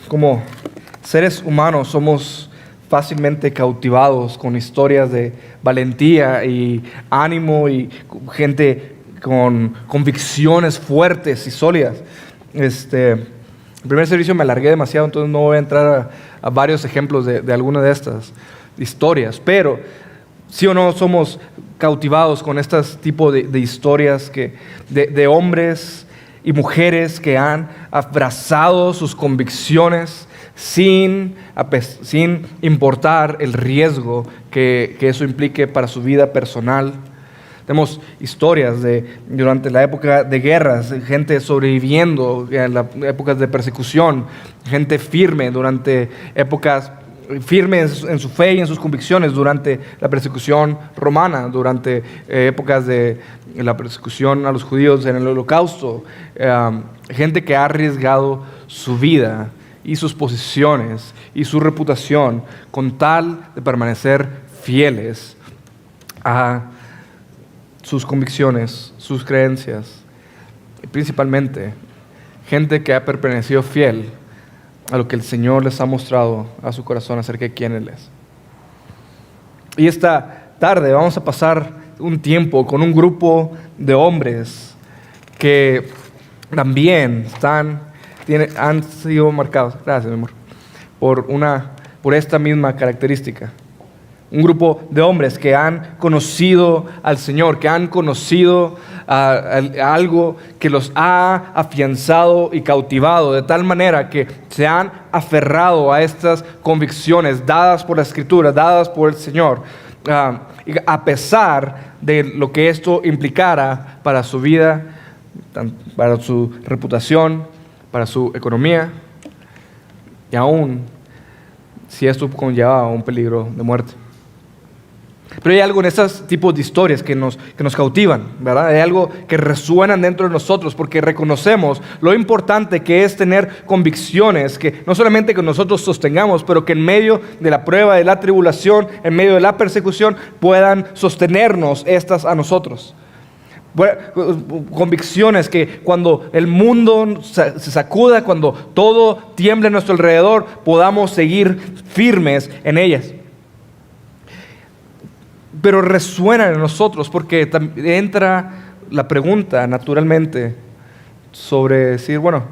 Como seres humanos somos fácilmente cautivados con historias de valentía y ánimo y gente con convicciones fuertes y sólidas. El primer servicio me alargué demasiado, entonces no voy a entrar a varios ejemplos de alguna de estas historias, pero sí o no somos cautivados con este tipo de historias de hombres y mujeres que han abrazado sus convicciones sin importar el riesgo que eso implique para su vida personal. Tenemos historias durante la época de guerras, gente sobreviviendo en las épocas de persecución, gente firme durante épocas firmes en su fe y en sus convicciones durante la persecución romana, durante épocas de la persecución a los judíos en el Holocausto, gente que ha arriesgado su vida y sus posiciones y su reputación con tal de permanecer fieles a sus convicciones, sus creencias, y principalmente gente que ha permanecido fiel a lo que el Señor les ha mostrado a su corazón acerca de quién Él es. Y esta tarde vamos a pasar un tiempo con un grupo de hombres que también han sido marcados, gracias mi amor, por esta misma característica. Un grupo de hombres que han conocido al Señor, que han conocido a algo que los ha afianzado y cautivado de tal manera que se han aferrado a estas convicciones dadas por la Escritura, dadas por el Señor, a pesar de lo que esto implicara para su vida, para su reputación, para su economía, y aún si esto conllevaba un peligro de muerte. Pero hay algo en estos tipos de historias que nos cautivan, ¿verdad? Hay algo que resuenan dentro de nosotros porque reconocemos lo importante que es tener convicciones que no solamente que nosotros sostengamos, pero que en medio de la prueba, de la tribulación, en medio de la persecución, puedan sostenernos estas a nosotros. Convicciones que cuando el mundo se sacuda, cuando todo tiembla a nuestro alrededor, podamos seguir firmes en ellas. Pero resuenan en nosotros porque entra la pregunta naturalmente sobre decir, bueno,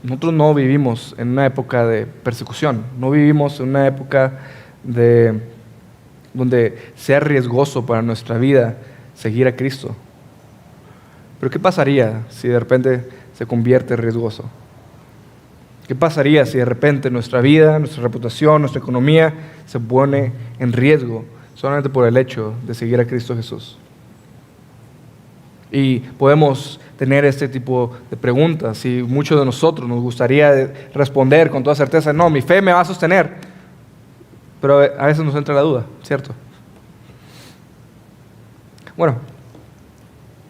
nosotros no vivimos en una época de persecución, no vivimos en una época donde sea riesgoso para nuestra vida seguir a Cristo. Pero ¿qué pasaría si de repente se convierte riesgoso? ¿Qué pasaría si de repente nuestra vida, nuestra reputación, nuestra economía se pone en riesgo solamente por el hecho de seguir a Cristo Jesús? Y podemos tener este tipo de preguntas y muchos de nosotros nos gustaría responder con toda certeza, no, mi fe me va a sostener. Pero a veces nos entra la duda, ¿cierto? Bueno,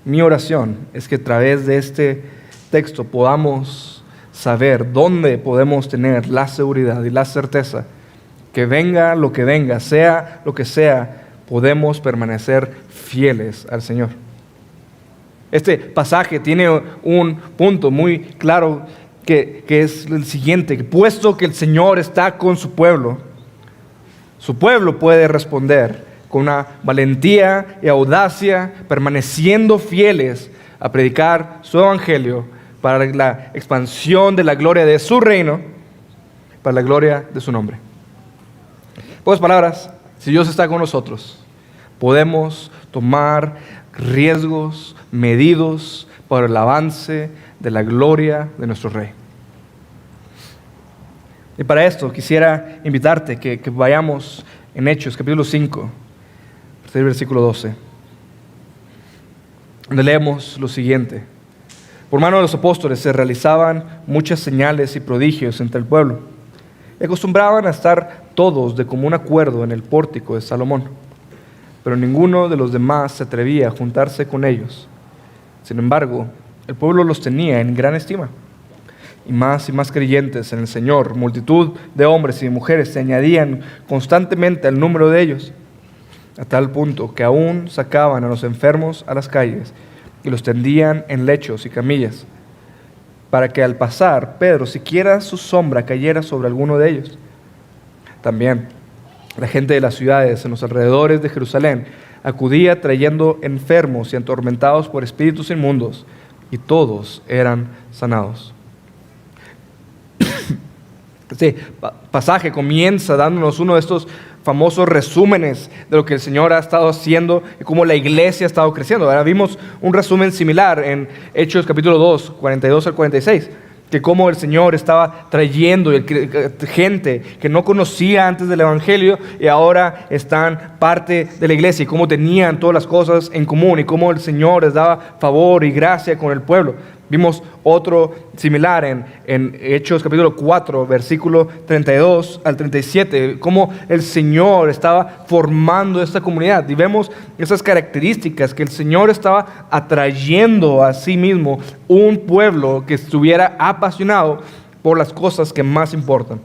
mi oración es que a través de este texto podamos saber dónde podemos tener la seguridad y la certeza que venga lo que venga, sea lo que sea, podemos permanecer fieles al Señor. Este pasaje tiene un punto muy claro que es el siguiente: que puesto que el Señor está con su pueblo puede responder con una valentía y audacia, permaneciendo fieles a predicar su evangelio para la expansión de la gloria de su reino, para la gloria de su nombre. En pocas palabras, si Dios está con nosotros, podemos tomar riesgos medidos para el avance de la gloria de nuestro Rey. Y para esto quisiera invitarte que vayamos en Hechos, capítulo 5, versículo 12, donde leemos lo siguiente: por mano de los apóstoles se realizaban muchas señales y prodigios entre el pueblo, y acostumbraban a estar todos de común acuerdo en el pórtico de Salomón, pero ninguno de los demás se atrevía a juntarse con ellos. Sin embargo, el pueblo los tenía en gran estima, y más creyentes en el Señor, multitud de hombres y de mujeres se añadían constantemente al número de ellos, a tal punto que aún sacaban a los enfermos a las calles y los tendían en lechos y camillas. para que al pasar Pedro, siquiera su sombra cayera sobre alguno de ellos. También la gente de las ciudades en los alrededores de Jerusalén acudía trayendo enfermos y atormentados por espíritus inmundos, y todos eran sanados. Este pasaje comienza dándonos uno de estos famosos resúmenes de lo que el Señor ha estado haciendo y cómo la iglesia ha estado creciendo. Ahora vimos un resumen similar en Hechos capítulo 2, 42 al 46, que cómo el Señor estaba trayendo gente que no conocía antes del Evangelio y ahora están parte de la iglesia, y cómo tenían todas las cosas en común y cómo el Señor les daba favor y gracia con el pueblo. Vimos otro similar en Hechos capítulo 4, versículo 32 al 37, cómo el Señor estaba formando esta comunidad. Y vemos esas características, que el Señor estaba atrayendo a sí mismo un pueblo que estuviera apasionado por las cosas que más importan.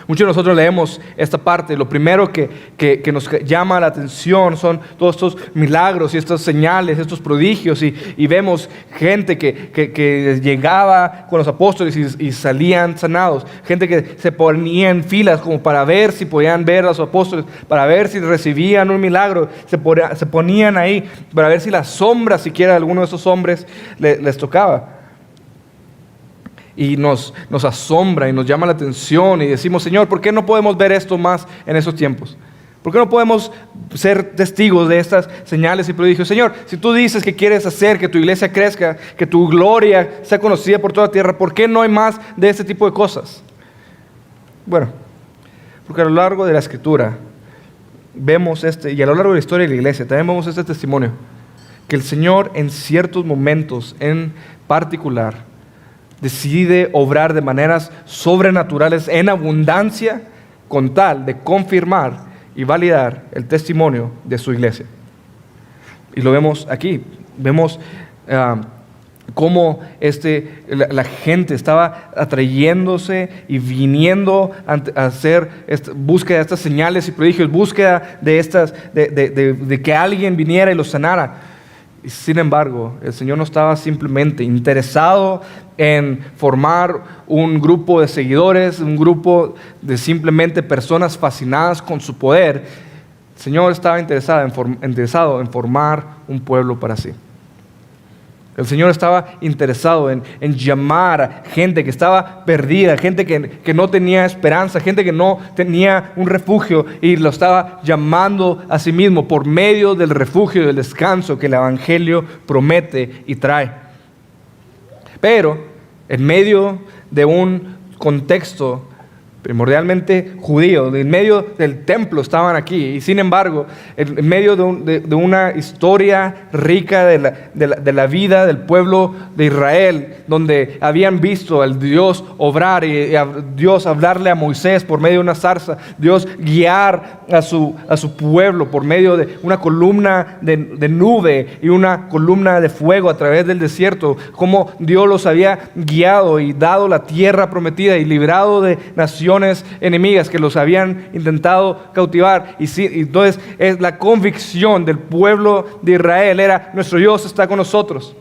Muchos de nosotros leemos esta parte, lo primero que nos llama la atención son todos estos milagros y estas señales, estos prodigios, y vemos gente que llegaba con los apóstoles y salían sanados, gente que se ponía en filas como para ver si podían ver a los apóstoles, para ver si recibían un milagro, se ponían ahí para ver si la sombra siquiera de alguno de esos hombres les tocaba. Y nos asombra y nos llama la atención y decimos: Señor, ¿por qué no podemos ver esto más en esos tiempos? ¿Por qué no podemos ser testigos de estas señales y prodigios? Señor, si tú dices que quieres hacer que tu iglesia crezca, que tu gloria sea conocida por toda la tierra, ¿por qué no hay más de este tipo de cosas? Bueno, porque a lo largo de la Escritura vemos y a lo largo de la historia de la iglesia también vemos este testimonio, que el Señor en ciertos momentos en particular decide obrar de maneras sobrenaturales en abundancia con tal de confirmar y validar el testimonio de su iglesia. Y lo vemos aquí. Vemos cómo la gente estaba atrayéndose y viniendo a hacer búsqueda de estas señales y prodigios, búsqueda de que alguien viniera y los sanara. Y sin embargo, el Señor no estaba simplemente interesado en formar un grupo de seguidores, un grupo de simplemente personas fascinadas con su poder. El Señor estaba interesado en formar un pueblo para sí. El Señor estaba interesado en llamar a gente que estaba perdida, gente que no tenía esperanza, gente que no tenía un refugio, y lo estaba llamando a sí mismo por medio del refugio y del descanso que el Evangelio promete y trae. Pero en medio de un contexto primordialmente judío, en medio del templo estaban aquí, y sin embargo, en medio de una historia rica de la vida del pueblo de Israel, donde habían visto al Dios obrar y a Dios hablarle a Moisés por medio de una zarza, Dios guiar a su pueblo por medio de una columna de nube y una columna de fuego a través del desierto, como Dios los había guiado y dado la tierra prometida y librado de naciones enemigas que los habían intentado cautivar. Y entonces es la convicción del pueblo de Israel era: nuestro Dios está con nosotros.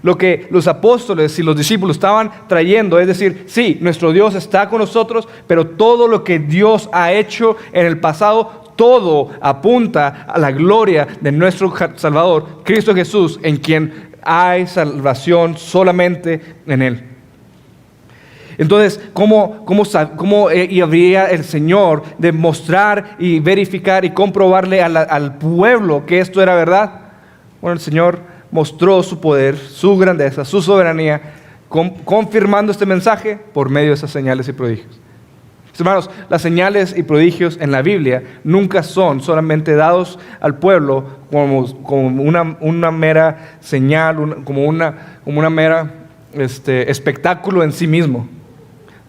Lo que los apóstoles y los discípulos estaban trayendo es decir: sí, nuestro Dios está con nosotros, pero todo lo que Dios ha hecho en el pasado, todo apunta a la gloria de nuestro Salvador, Cristo Jesús, en quien hay salvación solamente en Él. Entonces, ¿cómo habría el Señor de mostrar y verificar y comprobarle al pueblo que esto era verdad? Bueno, el Señor mostró su poder, su grandeza, su soberanía, confirmando este mensaje por medio de esas señales y prodigios. Hermanos, las señales y prodigios en la Biblia nunca son solamente dados al pueblo como una mera señal, como una mera espectáculo en sí mismo.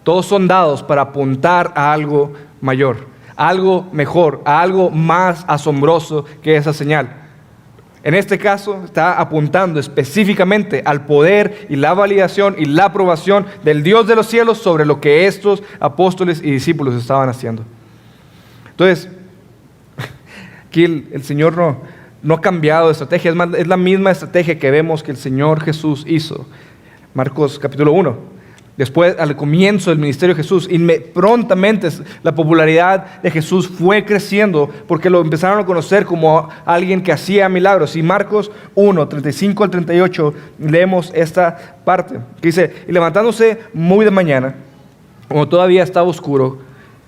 Todos son dados para apuntar a algo mayor, a algo mejor, a algo más asombroso que esa señal. En este caso está apuntando específicamente al poder y la validación y la aprobación del Dios de los cielos sobre lo que estos apóstoles y discípulos estaban haciendo. Entonces, aquí el Señor no ha cambiado de estrategia, es la misma estrategia que vemos que el Señor Jesús hizo Marcos capítulo 1. Después, al comienzo del ministerio de Jesús, prontamente la popularidad de Jesús fue creciendo porque lo empezaron a conocer como alguien que hacía milagros. Y Marcos 1, 35 al 38, leemos esta parte que dice: y levantándose muy de mañana, como todavía estaba oscuro,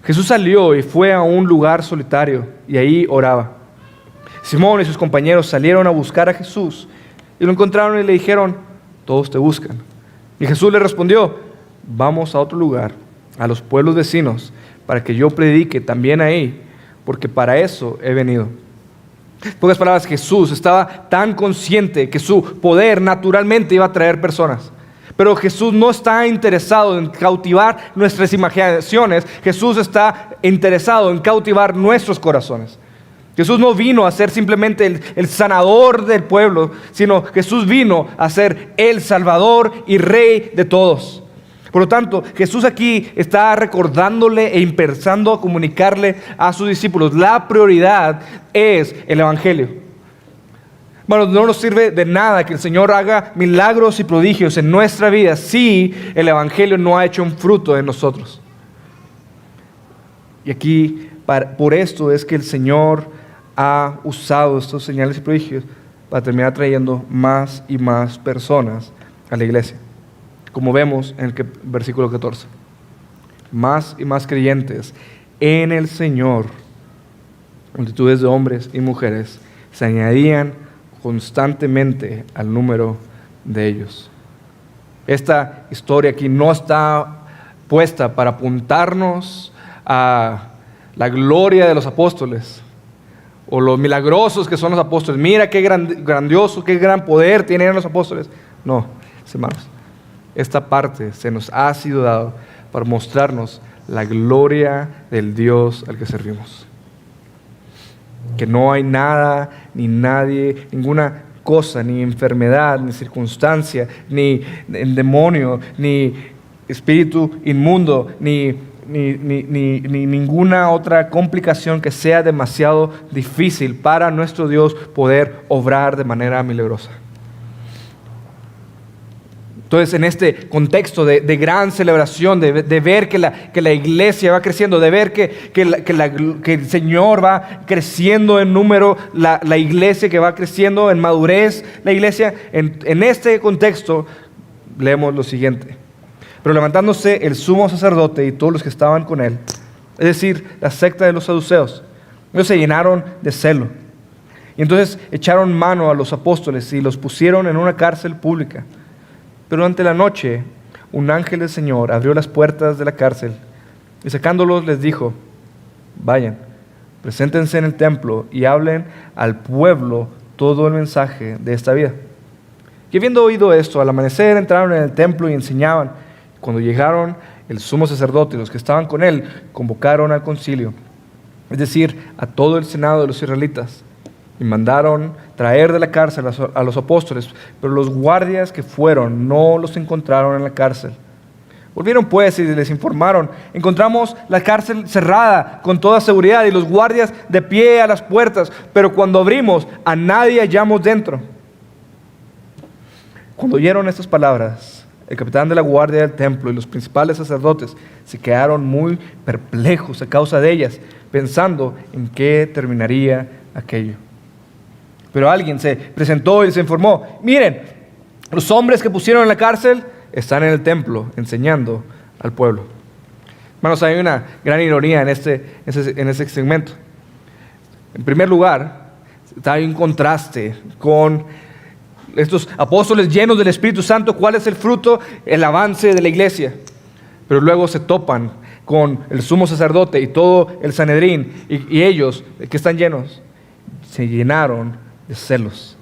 Jesús salió y fue a un lugar solitario y ahí oraba. Simón y sus compañeros salieron a buscar a Jesús y lo encontraron y le dijeron: todos te buscan. Y Jesús le respondió: vamos a otro lugar, a los pueblos vecinos, para que yo predique también ahí, porque para eso he venido. En pocas palabras, Jesús estaba tan consciente que su poder naturalmente iba a atraer personas. Pero Jesús no está interesado en cautivar nuestras imaginaciones. Jesús está interesado en cautivar nuestros corazones. Jesús no vino a ser simplemente el sanador del pueblo, sino Jesús vino a ser el Salvador y Rey de todos. Por lo tanto, Jesús aquí está recordándole e empezando a comunicarle a sus discípulos: la prioridad es el Evangelio. Bueno, no nos sirve de nada que el Señor haga milagros y prodigios en nuestra vida si el Evangelio no ha hecho un fruto en nosotros. Y aquí, por esto es que el Señor ha usado estos señales y prodigios para terminar trayendo más y más personas a la iglesia. Como vemos en el versículo 14. Más y más creyentes en el Señor, multitudes de hombres y mujeres, se añadían constantemente al número de ellos. Esta historia aquí no está puesta para apuntarnos a la gloria de los apóstoles o los milagrosos que son los apóstoles. Mira qué grandioso, qué gran poder tienen los apóstoles. No, hermanos. Esta parte se nos ha sido dado para mostrarnos la gloria del Dios al que servimos. Que no hay nada, ni nadie, ninguna cosa, ni enfermedad, ni circunstancia, ni demonio, ni espíritu inmundo, ni ninguna otra complicación que sea demasiado difícil para nuestro Dios poder obrar de manera milagrosa. Entonces, en este contexto de gran celebración, de ver que la iglesia va creciendo, de ver que el Señor va creciendo en número, la iglesia que va creciendo en madurez, la iglesia, en este contexto, leemos lo siguiente. Pero levantándose el sumo sacerdote y todos los que estaban con él, es decir, la secta de los saduceos, ellos se llenaron de celo. Y entonces echaron mano a los apóstoles y los pusieron en una cárcel pública. Pero durante la noche, un ángel del Señor abrió las puertas de la cárcel y sacándolos les dijo: vayan, preséntense en el templo y hablen al pueblo todo el mensaje de esta vida. Y habiendo oído esto, al amanecer entraron en el templo y enseñaban. Cuando llegaron, el sumo sacerdote y los que estaban con él convocaron al concilio, es decir, a todo el senado de los israelitas, y mandaron traer de la cárcel a los apóstoles, pero los guardias que fueron no los encontraron en la cárcel. Volvieron pues y les informaron: encontramos la cárcel cerrada con toda seguridad y los guardias de pie a las puertas, pero cuando abrimos a nadie hallamos dentro. Cuando oyeron estas palabras, el capitán de la guardia del templo y los principales sacerdotes se quedaron muy perplejos a causa de ellas, pensando en qué terminaría aquello. Pero alguien se presentó y se informó: miren, los hombres que pusieron en la cárcel están en el templo enseñando al pueblo. Hermanos, hay una gran ironía en ese segmento. En primer lugar, hay un contraste con estos apóstoles llenos del Espíritu Santo. ¿Cuál es el fruto? El avance de la iglesia. Pero luego se topan con el sumo sacerdote y todo el Sanedrín, y ellos, que están llenos, se llenaron de celos.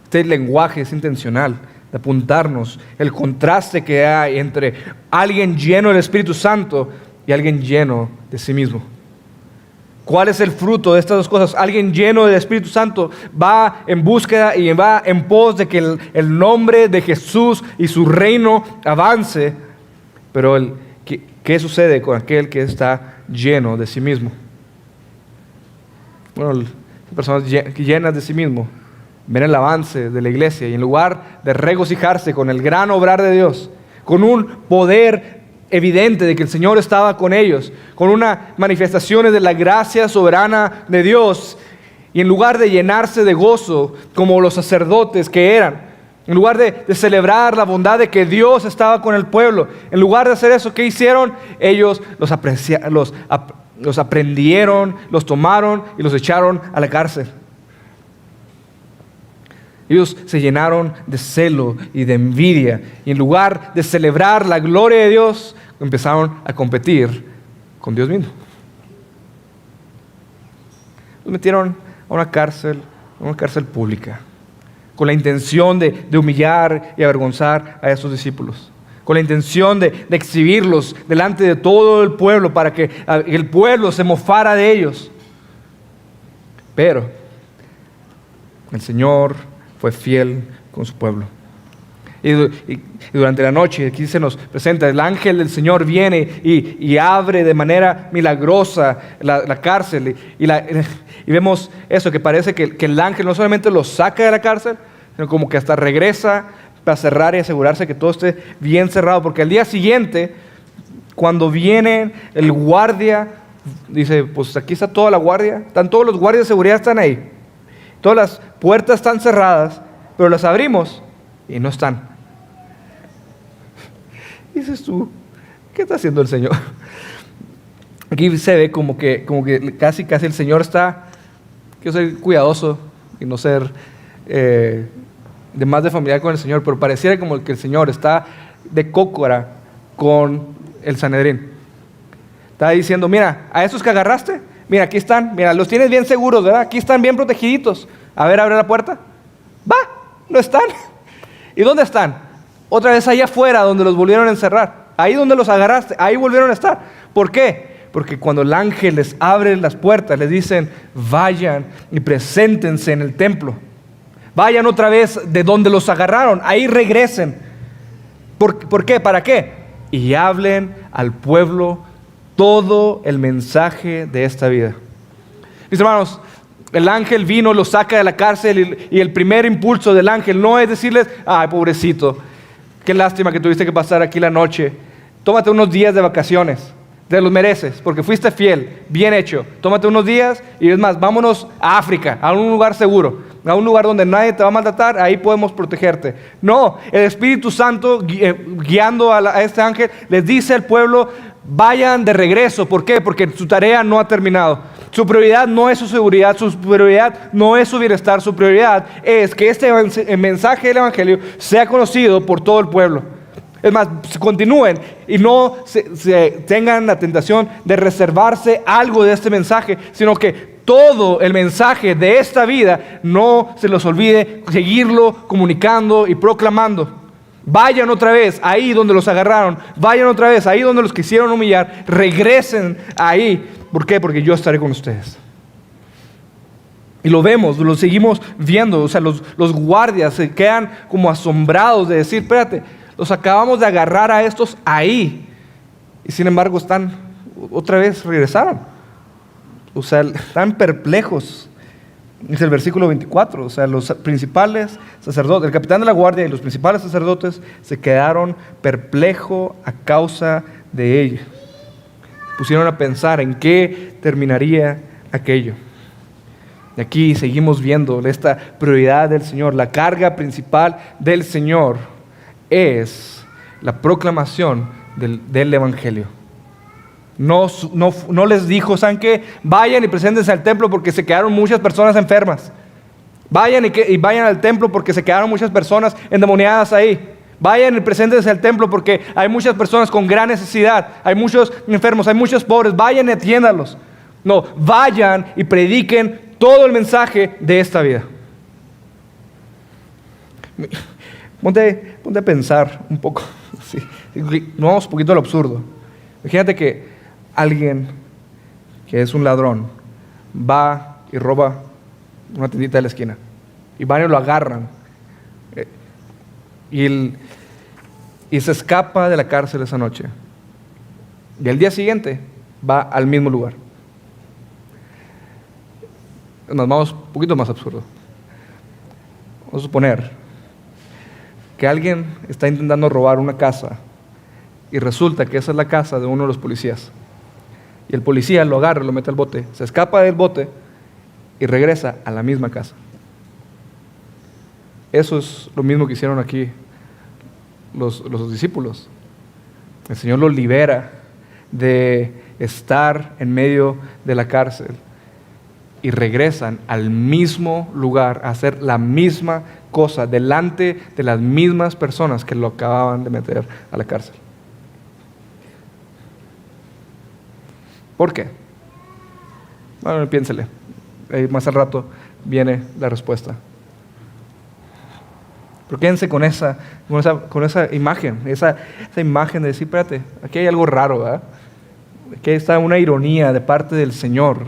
Este lenguaje es intencional, de apuntarnos el contraste que hay entre alguien lleno del Espíritu Santo y alguien lleno de sí mismo. ¿Cuál es el fruto de estas dos cosas? Alguien lleno del Espíritu Santo va en búsqueda y va en pos de que el nombre de Jesús y su reino avance. Pero ¿qué sucede con aquel que está lleno de sí mismo? Bueno, personas llenas de sí mismo ven el avance de la iglesia y en lugar de regocijarse con el gran obrar de Dios, con un poder evidente de que el Señor estaba con ellos, con unas manifestaciones de la gracia soberana de Dios, y en lugar de llenarse de gozo como los sacerdotes que eran, en lugar de celebrar la bondad de que Dios estaba con el pueblo, en lugar de hacer eso, ¿qué hicieron? Ellos los aprendieron, los tomaron y los echaron a la cárcel. Ellos se llenaron de celo y de envidia, y en lugar de celebrar la gloria de Dios, empezaron a competir con Dios mismo. Los metieron a una cárcel pública, con la intención de humillar y avergonzar a esos discípulos, con la intención de exhibirlos delante de todo el pueblo para que el pueblo se mofara de ellos. Pero el Señor fue fiel con su pueblo. Y durante la noche, aquí se nos presenta, el ángel del Señor viene y abre de manera milagrosa la cárcel. Y vemos eso, que parece que el ángel no solamente los saca de la cárcel, sino como que hasta regresa para cerrar y asegurarse que todo esté bien cerrado. Porque al día siguiente, cuando viene el guardia, dice, pues aquí está toda la guardia, todos los guardias de seguridad están ahí. Todas las puertas están cerradas, pero las abrimos y no están. Dices tú, ¿qué está haciendo el Señor? Aquí se ve como que casi el Señor está, quiero ser cuidadoso y no ser de más de familiar con el Señor, pero pareciera como que el Señor está de cócora con el Sanedrín. Está diciendo, mira, a esos que agarraste, mira, aquí están, mira, los tienes bien seguros, ¿verdad? Aquí están bien protegiditos. A ver, abre la puerta. Va, no están. ¿Y dónde están? Otra vez allá afuera donde los volvieron a encerrar. Ahí donde los agarraste, ahí volvieron a estar. ¿Por qué? Porque cuando el ángel les abre las puertas, les dicen, vayan y preséntense en el templo. Vayan otra vez de donde los agarraron, ahí regresen. ¿Por qué? ¿Para qué? Y hablen al pueblo todo el mensaje de esta vida. Mis hermanos, el ángel vino, los saca de la cárcel y el primer impulso del ángel no es decirles, ay, pobrecito, qué lástima que tuviste que pasar aquí la noche. Tómate unos días de vacaciones, te los mereces, porque fuiste fiel, bien hecho. Tómate unos días y es más, vámonos a África, a un lugar seguro, a un lugar donde nadie te va a maltratar, ahí podemos protegerte. No, el Espíritu Santo guiando a este ángel les dice al pueblo, vayan de regreso. ¿Por qué? Porque su tarea no ha terminado. Su prioridad no es su seguridad, su prioridad no es su bienestar, su prioridad es que este mensaje del Evangelio sea conocido por todo el pueblo. Es más, continúen y no se tengan la tentación de reservarse algo de este mensaje, sino que todo el mensaje de esta vida no se los olvide seguirlo comunicando y proclamando. Vayan otra vez ahí donde los agarraron, vayan otra vez ahí donde los quisieron humillar, regresen ahí. ¿Por qué? Porque yo estaré con ustedes. Y lo vemos, lo seguimos viendo. O sea, los guardias se quedan como asombrados de decir, espérate, los acabamos de agarrar a estos ahí. Y sin embargo otra vez regresaron. O sea, están perplejos. Es el versículo 24. O sea, los principales sacerdotes, el capitán de la guardia y los principales sacerdotes se quedaron perplejos a causa de ello. Pusieron a pensar en qué terminaría aquello. Y aquí seguimos viendo esta prioridad del Señor. La carga principal del Señor es la proclamación del Evangelio. No les dijo, ¿saben qué? Vayan y preséntense al templo porque se quedaron muchas personas enfermas. Vayan y vayan al templo porque se quedaron muchas personas endemoniadas ahí. Vayan y preséntense al templo porque hay muchas personas con gran necesidad. Hay muchos enfermos, hay muchos pobres. Vayan y atiéndanlos. No, vayan y prediquen todo el mensaje de esta vida. Ponte a pensar un poco. Sí. No vamos un poquito al absurdo. Imagínate que alguien que es un ladrón va y roba una tiendita de la esquina y van y lo agarran y se escapa de la cárcel esa noche y al día siguiente va al mismo lugar. Nos vamos un poquito más absurdo. Vamos a suponer que alguien está intentando robar una casa y resulta que esa es la casa de uno de los policías. Y el policía lo agarra, lo mete al bote, se escapa del bote y regresa a la misma casa. Eso es lo mismo que hicieron aquí los discípulos. El Señor los libera de estar en medio de la cárcel y regresan al mismo lugar a hacer la misma cosa delante de las mismas personas que lo acababan de meter a la cárcel. ¿Por qué? Bueno, piénsele. Más al rato viene la respuesta. Pero quédense con esa imagen, esa imagen de decir, espérate, aquí hay algo raro, ¿verdad? Aquí está una ironía de parte del Señor.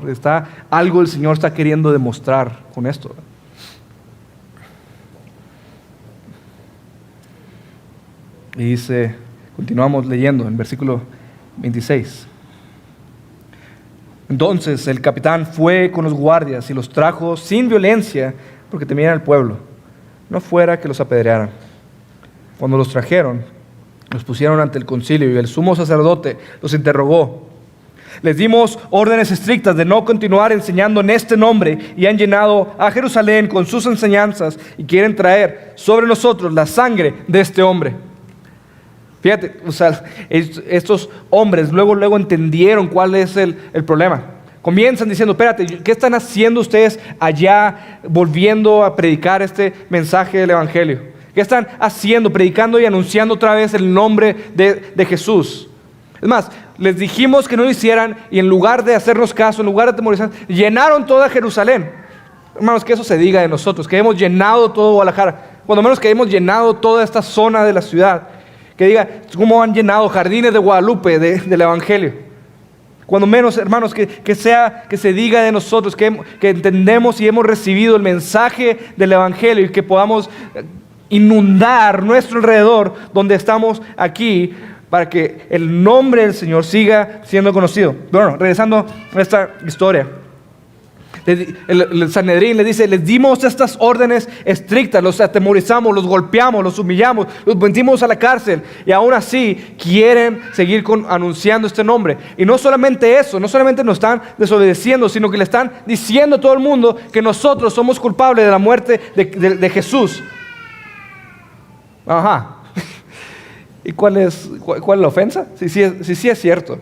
Algo el Señor está queriendo demostrar con esto. Y dice, continuamos leyendo en versículo 26. Entonces el capitán fue con los guardias y los trajo sin violencia porque temían al pueblo, no fuera que los apedrearan. Cuando los trajeron, los pusieron ante el concilio y el sumo sacerdote los interrogó. Les dimos órdenes estrictas de no continuar enseñando en este nombre y han llenado a Jerusalén con sus enseñanzas y quieren traer sobre nosotros la sangre de este hombre. Fíjate, estos hombres luego entendieron cuál es el problema. Comienzan diciendo, espérate, ¿qué están haciendo ustedes allá volviendo a predicar este mensaje del Evangelio? ¿Qué están haciendo, predicando y anunciando otra vez el nombre de Jesús? Es más, les dijimos que no lo hicieran y en lugar de hacernos caso, en lugar de atemorizar, llenaron toda Jerusalén. Hermanos, que eso se diga de nosotros, que hemos llenado todo Guadalajara, cuando menos que hemos llenado toda esta zona de la ciudad. Que diga cómo han llenado jardines de Guadalupe del Evangelio. Cuando menos, hermanos, que se diga de nosotros que entendemos y hemos recibido el mensaje del Evangelio y que podamos inundar nuestro alrededor donde estamos aquí para que el nombre del Señor siga siendo conocido. Bueno, regresando a esta historia. El Sanedrín le dice, les dimos estas órdenes estrictas, los atemorizamos, los golpeamos, los humillamos, los metimos a la cárcel y aún así quieren seguir anunciando este nombre. Y no solamente eso, no solamente nos están desobedeciendo, sino que le están diciendo a todo el mundo que nosotros somos culpables de la muerte de Jesús. Ajá. ¿Y cuál es la ofensa? Sí es cierto.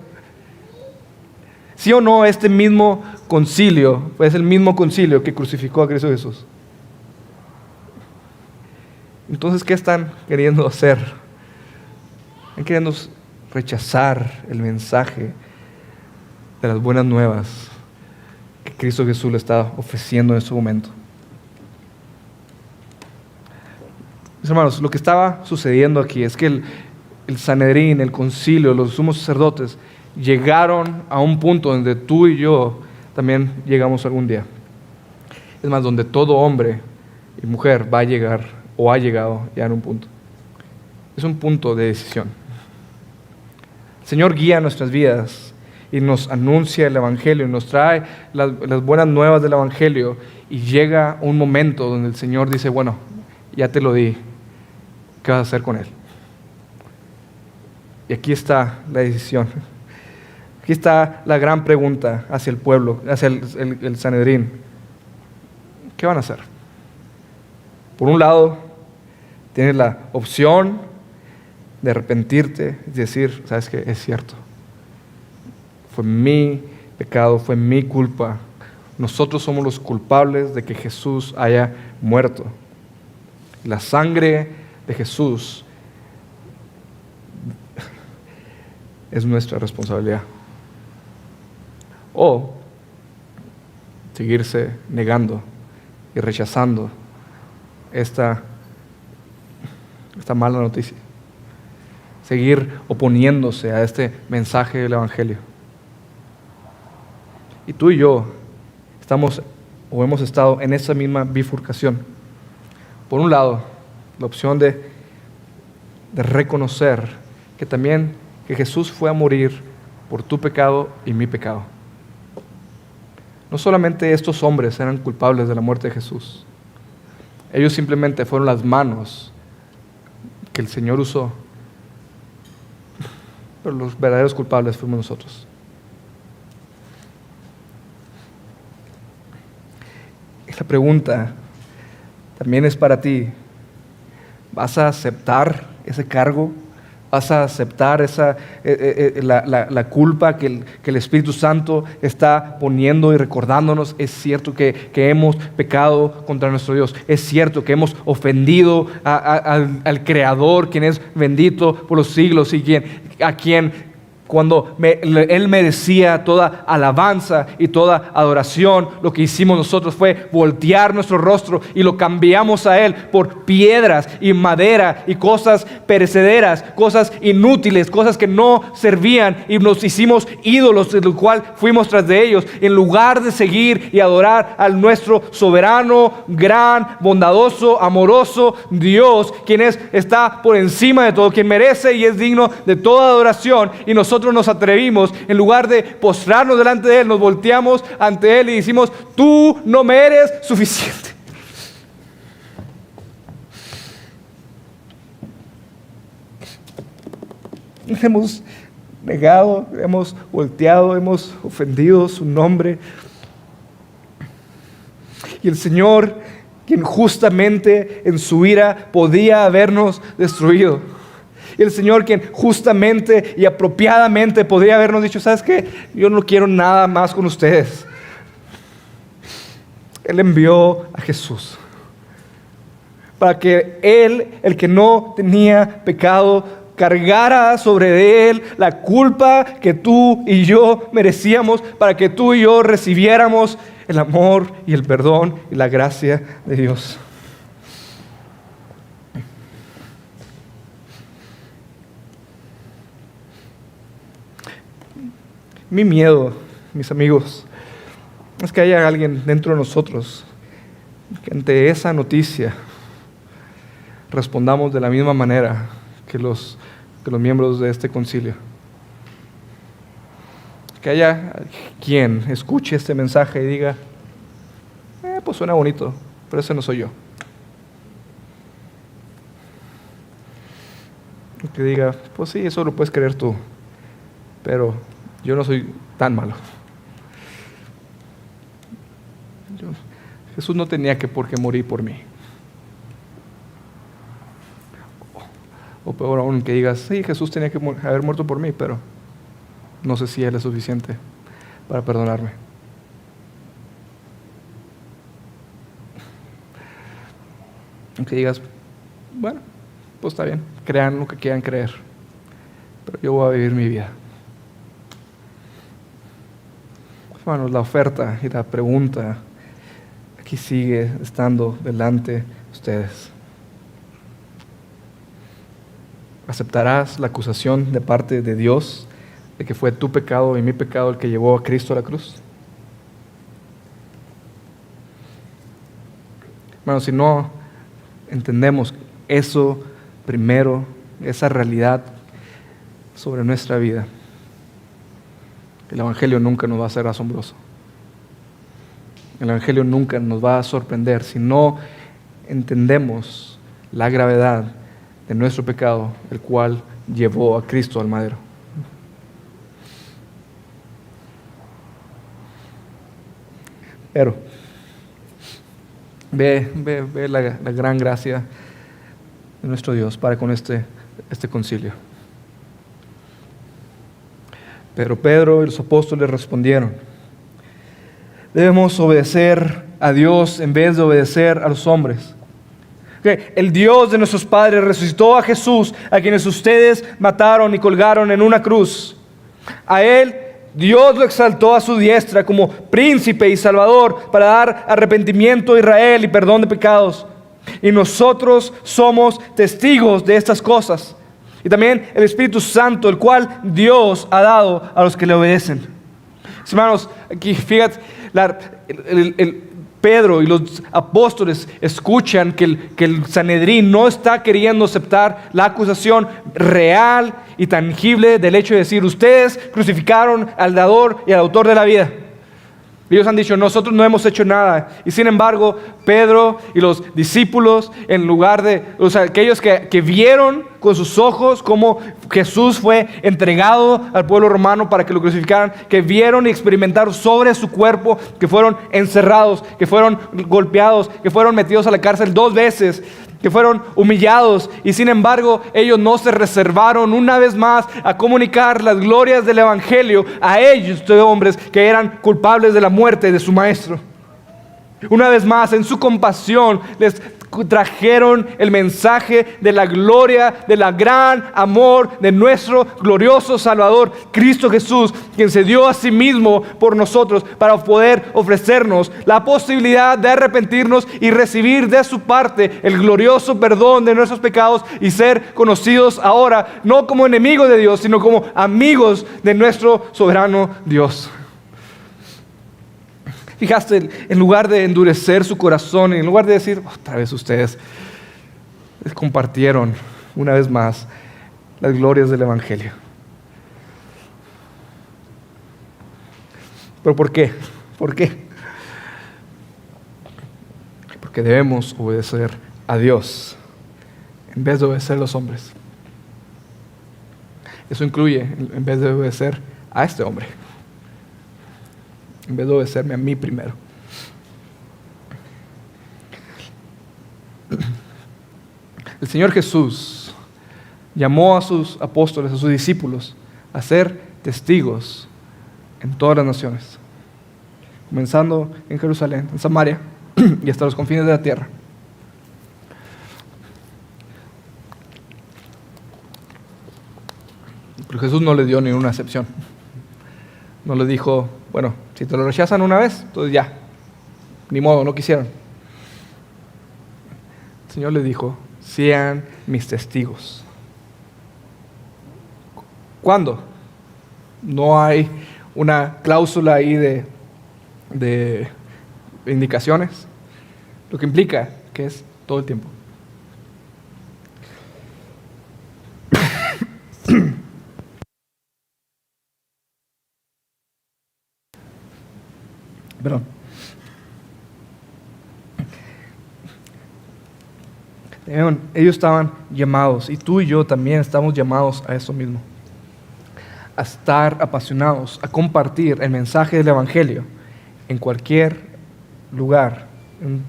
¿Sí o no este mismo concilio es el mismo concilio que crucificó a Cristo Jesús? Entonces, ¿qué están queriendo hacer? Están queriendo rechazar el mensaje de las buenas nuevas que Cristo Jesús le está ofreciendo en este momento. Mis hermanos, lo que estaba sucediendo aquí es que el Sanedrín, el concilio, los sumos sacerdotes llegaron a un punto donde tú y yo también llegamos algún día. Es más, donde todo hombre y mujer va a llegar o ha llegado ya en un punto. Es un punto de decisión. El Señor guía nuestras vidas y nos anuncia el Evangelio y nos trae las buenas nuevas del Evangelio y llega un momento donde el Señor dice, bueno, ya te lo di, ¿qué vas a hacer con él? Y aquí está la decisión. Aquí está la gran pregunta hacia el pueblo, hacia el Sanedrín. ¿Qué van a hacer? Por un lado, tienes la opción de arrepentirte y decir, ¿sabes qué? Es cierto. Fue mi pecado, fue mi culpa. Nosotros somos los culpables de que Jesús haya muerto. La sangre de Jesús es nuestra responsabilidad. O seguirse negando y rechazando esta mala noticia. Seguir oponiéndose a este mensaje del Evangelio. Y tú y yo estamos o hemos estado en esa misma bifurcación. Por un lado, la opción de reconocer que Jesús fue a morir por tu pecado y mi pecado. No solamente estos hombres eran culpables de la muerte de Jesús. Ellos simplemente fueron las manos que el Señor usó. Pero los verdaderos culpables fuimos nosotros. La pregunta también es para ti. ¿Vas a aceptar ese cargo? ¿Vas a aceptar la culpa que el Espíritu Santo está poniendo y recordándonos? Es cierto que hemos pecado contra nuestro Dios. Es cierto que hemos ofendido al Creador, quien es bendito por los siglos y a quien cuando Él merecía toda alabanza y toda adoración, lo que hicimos nosotros fue voltear nuestro rostro y lo cambiamos a Él por piedras y madera y cosas perecederas, cosas inútiles, cosas que no servían, y nos hicimos ídolos, de lo cual fuimos tras de ellos, en lugar de seguir y adorar al nuestro soberano, gran, bondadoso, amoroso Dios, quien está por encima de todo, quien merece y es digno de toda adoración. Y nosotros nos atrevimos, en lugar de postrarnos delante de Él, nos volteamos ante Él y decimos: tú no me eres suficiente. Hemos negado, hemos volteado, hemos ofendido su nombre. Y el Señor, quien justamente en su ira podía habernos destruido, y el Señor, quien justamente y apropiadamente podría habernos dicho: ¿sabes qué? Yo no quiero nada más con ustedes. Él envió a Jesús para que Él, el que no tenía pecado, cargara sobre Él la culpa que tú y yo merecíamos, para que tú y yo recibiéramos el amor y el perdón y la gracia de Dios. Mi miedo, mis amigos, es que haya alguien dentro de nosotros que ante esa noticia respondamos de la misma manera que los miembros de este concilio. Que haya quien escuche este mensaje y diga: pues suena bonito, pero ese no soy yo. Que diga: pues sí, eso lo puedes creer tú, pero yo no soy tan malo. Jesús no tenía por qué morir por mí. O peor aún, que digas: sí, Jesús tenía que haber muerto por mí, pero no sé si Él es suficiente para perdonarme. Aunque digas: bueno, pues está bien, crean lo que quieran creer, pero yo voy a vivir mi vida. Hermanos, la oferta y la pregunta aquí sigue estando delante de ustedes. ¿Aceptarás la acusación de parte de Dios de que fue tu pecado y mi pecado el que llevó a Cristo a la cruz? Hermanos, si no entendemos eso primero, esa realidad sobre nuestra vida, el Evangelio nunca nos va a ser asombroso. El Evangelio nunca nos va a sorprender si no entendemos la gravedad de nuestro pecado, el cual llevó a Cristo al madero. Pero ve la gran gracia de nuestro Dios para con este concilio. Pero Pedro y los apóstoles respondieron: debemos obedecer a Dios en vez de obedecer a los hombres. El Dios de nuestros padres resucitó a Jesús, a quienes ustedes mataron y colgaron en una cruz. A Él Dios lo exaltó a su diestra como príncipe y salvador para dar arrepentimiento a Israel y perdón de pecados. Y nosotros somos testigos de estas cosas. Y también el Espíritu Santo, el cual Dios ha dado a los que le obedecen. Hermanos, aquí fíjate, Pedro y los apóstoles escuchan que el Sanedrín no está queriendo aceptar la acusación real y tangible del hecho de decir: ustedes crucificaron al dador y al autor de la vida. Ellos han dicho, nosotros no hemos hecho nada. Y sin embargo, Pedro y los discípulos, en lugar de, aquellos que vieron con sus ojos cómo Jesús fue entregado al pueblo romano para que lo crucificaran, que vieron y experimentaron sobre su cuerpo, que fueron encerrados, que fueron golpeados, que fueron metidos a la cárcel 2 veces, que fueron humillados, y sin embargo ellos no se reservaron una vez más a comunicar las glorias del evangelio a ellos, hombres que eran culpables de la muerte de su maestro. Una vez más, en su compasión, les trajeron el mensaje de la gloria, del gran amor de nuestro glorioso Salvador, Cristo Jesús, quien se dio a sí mismo por nosotros para poder ofrecernos la posibilidad de arrepentirnos y recibir de su parte el glorioso perdón de nuestros pecados y ser conocidos ahora no como enemigos de Dios, sino como amigos de nuestro soberano Dios. Fijaste, en lugar de endurecer su corazón, en lugar de decir, otra vez ustedes les compartieron una vez más las glorias del evangelio. ¿Pero por qué? ¿Por qué? Porque debemos obedecer a Dios en vez de obedecer a los hombres. Eso incluye, en vez de obedecer a este hombre, en vez de obedecerme a mí primero. El Señor Jesús llamó a sus apóstoles, a sus discípulos, a ser testigos en todas las naciones, comenzando en Jerusalén, en Samaria y hasta los confines de la tierra. Pero Jesús no le dio ninguna excepción. No le dijo, bueno, si te lo rechazan una vez, entonces ya, ni modo, no quisieron. El Señor le dijo, sean mis testigos. ¿Cuándo? No hay una cláusula ahí de indicaciones, lo que implica que es todo el tiempo. Perdón. Ellos estaban llamados, y tú y yo también estamos llamados a eso mismo, a estar apasionados, a compartir el mensaje del evangelio en cualquier lugar,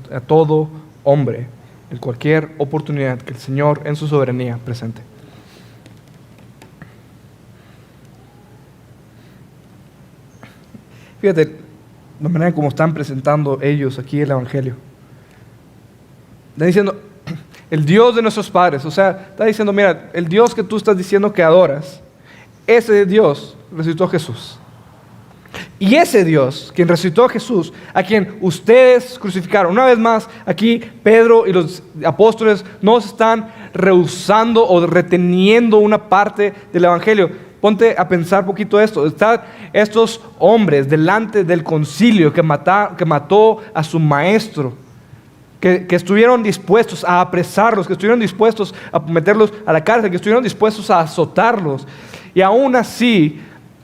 a todo hombre, en cualquier oportunidad que el Señor en su soberanía presente. Fíjate la manera como están presentando ellos aquí el evangelio. Están diciendo, el Dios de nuestros padres, o sea, está diciendo, mira, el Dios que tú estás diciendo que adoras, ese Dios resucitó a Jesús. Y ese Dios, quien resucitó a Jesús, a quien ustedes crucificaron. Una vez más, aquí Pedro y los apóstoles no se están rehusando o reteniendo una parte del evangelio. Ponte a pensar un poquito esto. Están estos hombres delante del concilio que mató a su maestro, que estuvieron dispuestos a apresarlos, que estuvieron dispuestos a meterlos a la cárcel, que estuvieron dispuestos a azotarlos. Y aún así,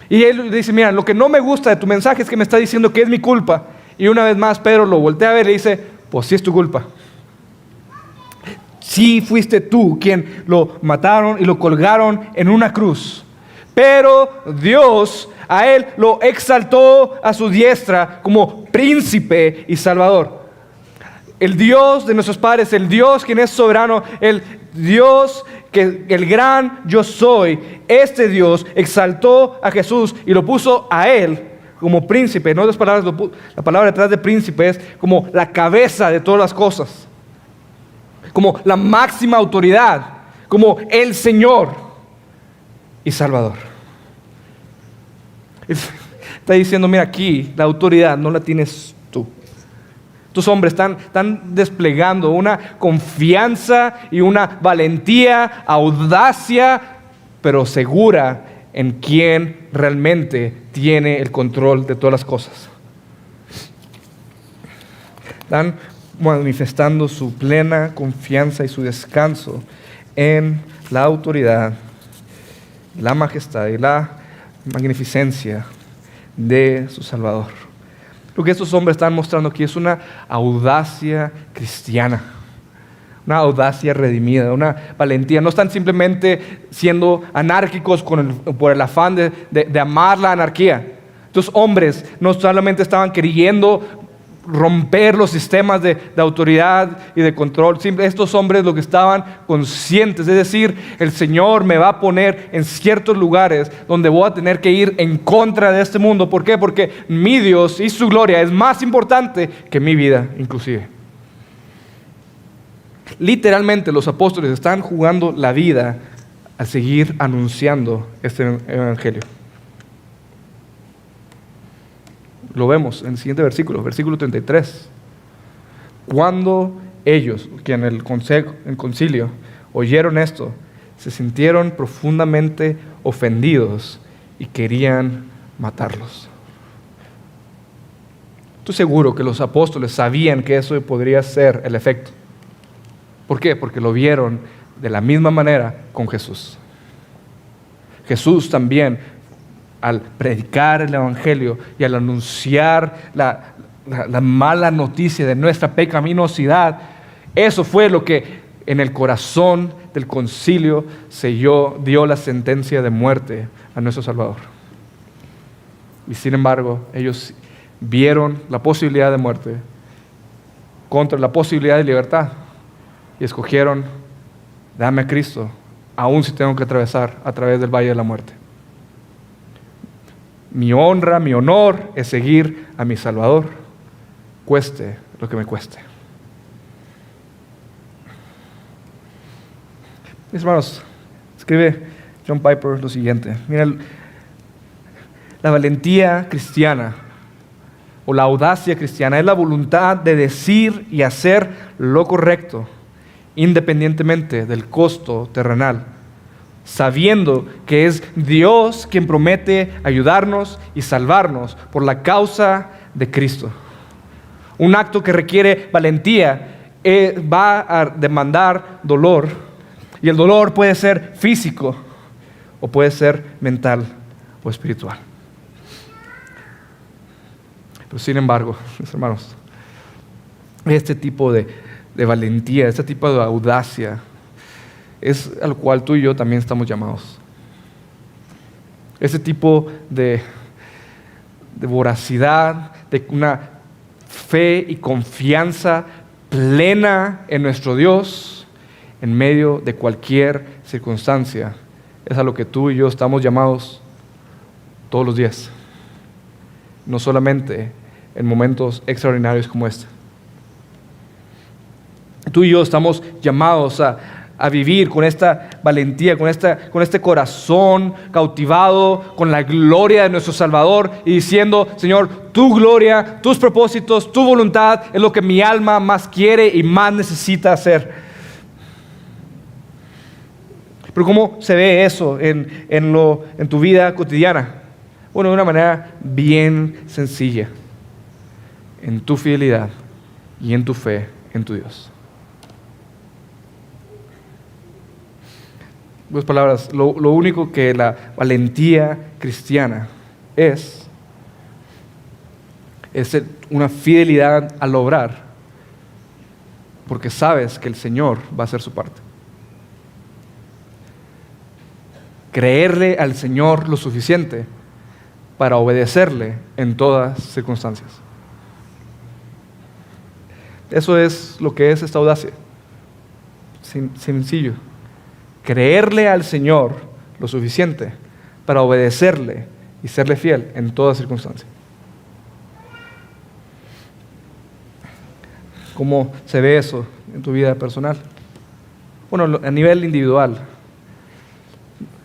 y él dice, mira, lo que no me gusta de tu mensaje es que me está diciendo que es mi culpa. Y una vez más Pedro lo voltea a ver y le dice, pues sí es tu culpa. Sí fuiste tú quien lo mataron y lo colgaron en una cruz. Pero Dios a él lo exaltó a su diestra como príncipe y salvador. El Dios de nuestros padres, el Dios quien es soberano, el Dios que el gran yo soy, este Dios exaltó a Jesús y lo puso a él como príncipe. En otras palabras, la palabra detrás de príncipe es como la cabeza de todas las cosas, como la máxima autoridad, como el Señor y Salvador. Está diciendo, mira, aquí la autoridad no la tienes tú. Estos hombres están desplegando una confianza y una valentía, audacia, pero segura en quien realmente tiene el control de todas las cosas. Están manifestando su plena confianza y su descanso en la autoridad, la majestad y la magnificencia de su Salvador. Lo que estos hombres están mostrando aquí es una audacia cristiana, una audacia redimida, una valentía. No están simplemente siendo anárquicos por el afán de amar la anarquía. Estos hombres no solamente estaban queriendo romper los sistemas de autoridad y de control. Estos hombres lo que estaban conscientes, es decir, el Señor me va a poner en ciertos lugares donde voy a tener que ir en contra de este mundo. ¿Por qué? Porque mi Dios y su gloria es más importante que mi vida inclusive. Literalmente los apóstoles están jugando la vida a seguir anunciando este evangelio. Lo vemos en el siguiente versículo, versículo 33. Cuando ellos, que en el concilio, oyeron esto, se sintieron profundamente ofendidos y querían matarlos. Estoy seguro que los apóstoles sabían que eso podría ser el efecto. ¿Por qué? Porque lo vieron de la misma manera con Jesús. Jesús también, al predicar el evangelio y al anunciar la mala noticia de nuestra pecaminosidad, eso fue lo que en el corazón del concilio dio la sentencia de muerte a nuestro Salvador. Y sin embargo, ellos vieron la posibilidad de muerte contra la posibilidad de libertad y escogieron: dame a Cristo, aun si tengo que atravesar a través del valle de la muerte. Mi honra, mi honor es seguir a mi Salvador, cueste lo que me cueste. Mis hermanos, escribe John Piper lo siguiente: mira, la valentía cristiana o la audacia cristiana es la voluntad de decir y hacer lo correcto, independientemente del costo terrenal, sabiendo que es Dios quien promete ayudarnos y salvarnos por la causa de Cristo. Un acto que requiere valentía va a demandar dolor, y el dolor puede ser físico o puede ser mental o espiritual. Pero sin embargo, mis hermanos, este tipo de valentía, este tipo de audacia es al cual tú y yo también estamos llamados. Ese tipo de voracidad, de una fe y confianza plena en nuestro Dios en medio de cualquier circunstancia, es a lo que tú y yo estamos llamados todos los días, no solamente en momentos extraordinarios como este. Tú y yo estamos llamados a vivir con esta valentía, con este corazón cautivado con la gloria de nuestro Salvador y diciendo: Señor, tu gloria, tus propósitos, tu voluntad es lo que mi alma más quiere y más necesita hacer. Pero ¿cómo se ve eso en tu vida cotidiana? Bueno, de una manera bien sencilla: en tu fidelidad y en tu fe en tu Dios. En otras palabras, lo único que la valentía cristiana es una fidelidad al obrar, porque sabes que el Señor va a hacer su parte. Creerle al Señor lo suficiente para obedecerle en todas circunstancias. Eso es lo que es esta audacia. Sencillo. Creerle al Señor lo suficiente para obedecerle y serle fiel en toda circunstancia. ¿Cómo se ve eso en tu vida personal? Bueno, a nivel individual,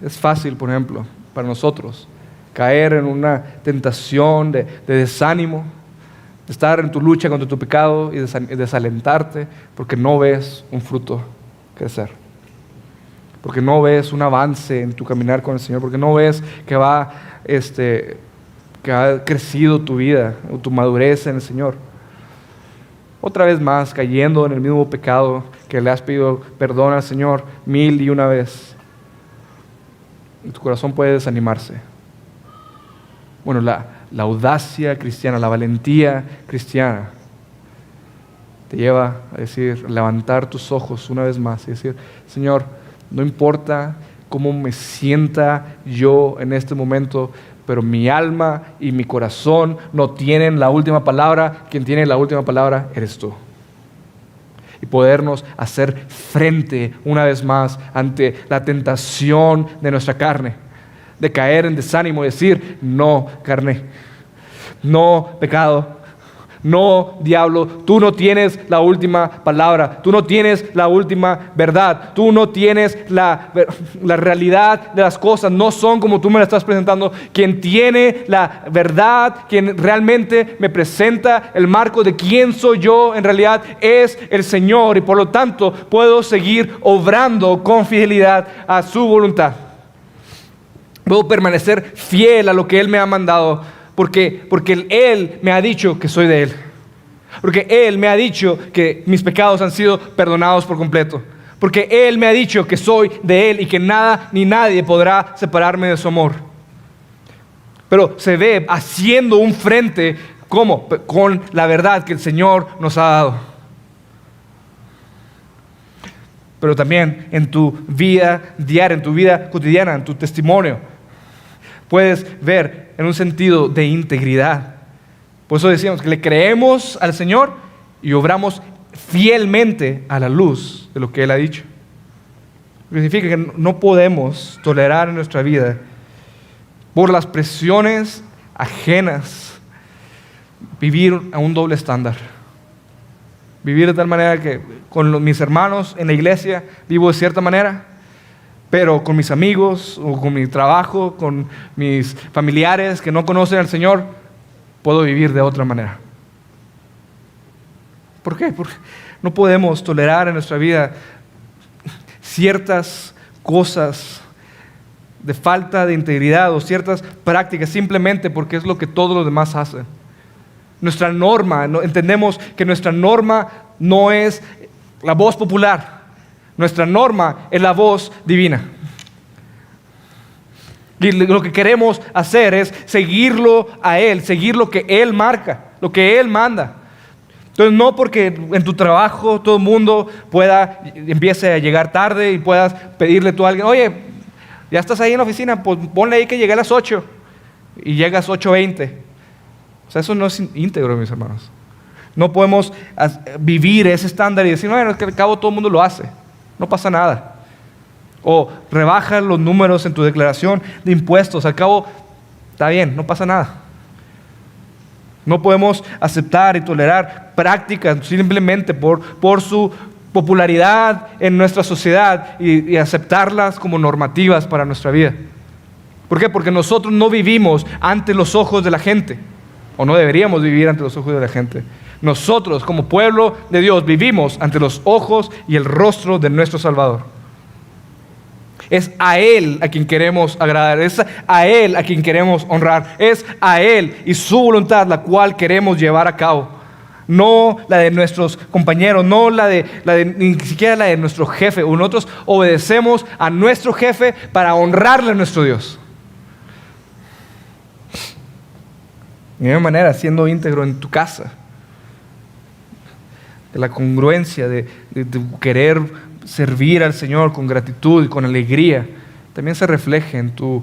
es fácil, por ejemplo, para nosotros caer en una tentación de desánimo, de estar en tu lucha contra tu pecado y desalentarte porque no ves un fruto crecer. Porque no ves un avance en tu caminar con el Señor, porque no ves que ha crecido tu vida o tu madurez en el Señor. Otra vez más cayendo en el mismo pecado que le has pedido perdón al Señor 1001 vez. Y tu corazón puede desanimarse. Bueno, la la audacia cristiana, la valentía cristiana, te lleva a decir, levantar tus ojos una vez más y decir, Señor, no importa cómo me sienta yo en este momento, pero mi alma y mi corazón no tienen la última palabra. Quien tiene la última palabra eres tú. Y podernos hacer frente una vez más ante la tentación de nuestra carne, de caer en desánimo y decir, no carne, no pecado, no diablo, tú no tienes la última palabra, tú no tienes la última verdad, tú no tienes la realidad de las cosas, no son como tú me las estás presentando. Quien tiene la verdad, quien realmente me presenta el marco de quién soy yo en realidad es el Señor, y por lo tanto puedo seguir obrando con fidelidad a su voluntad. Puedo permanecer fiel a lo que Él me ha mandado. Porque Él me ha dicho que soy de Él. Porque Él me ha dicho que mis pecados han sido perdonados por completo. Porque Él me ha dicho que soy de Él y que nada ni nadie podrá separarme de su amor. Pero se ve haciendo un frente, ¿cómo? Con la verdad que el Señor nos ha dado. Pero también en tu vida diaria, en tu vida cotidiana, en tu testimonio, puedes ver en un sentido de integridad. Por eso decíamos que le creemos al Señor y obramos fielmente a la luz de lo que Él ha dicho. Lo que significa que no podemos tolerar en nuestra vida por las presiones ajenas vivir a un doble estándar. Vivir de tal manera que con mis hermanos en la iglesia vivo de cierta manera, pero con mis amigos o con mi trabajo, con mis familiares que no conocen al Señor, puedo vivir de otra manera. ¿Por qué? Porque no podemos tolerar en nuestra vida ciertas cosas de falta de integridad o ciertas prácticas simplemente porque es lo que todos los demás hacen. Nuestra norma, entendemos que nuestra norma no es la voz popular. Nuestra norma es la voz divina. Y lo que queremos hacer es seguirlo a Él, seguir lo que Él marca, lo que Él manda. Entonces no porque en tu trabajo todo el mundo empiece a llegar tarde y puedas pedirle tú a alguien, oye, ya estás ahí en la oficina, pues ponle ahí que llegué a las 8 y llegas 8:20. O sea, eso no es íntegro, mis hermanos. No podemos vivir ese estándar y decir, bueno, es que al cabo todo el mundo lo hace. No pasa nada. O rebaja los números en tu declaración de impuestos. Al cabo, está bien, no pasa nada. No podemos aceptar y tolerar prácticas simplemente por su popularidad en nuestra sociedad y aceptarlas como normativas para nuestra vida. ¿Por qué? Porque nosotros no vivimos ante los ojos de la gente. O no deberíamos vivir ante los ojos de la gente. Nosotros, como pueblo de Dios, vivimos ante los ojos y el rostro de nuestro Salvador. Es a Él a quien queremos agradar, es a Él a quien queremos honrar, es a Él y su voluntad la cual queremos llevar a cabo. No la de nuestros compañeros, no ni siquiera la de nuestro jefe. Nosotros obedecemos a nuestro jefe para honrarle a nuestro Dios. De la misma manera, siendo íntegro en tu casa. La congruencia de querer servir al Señor con gratitud y con alegría también se refleja en tu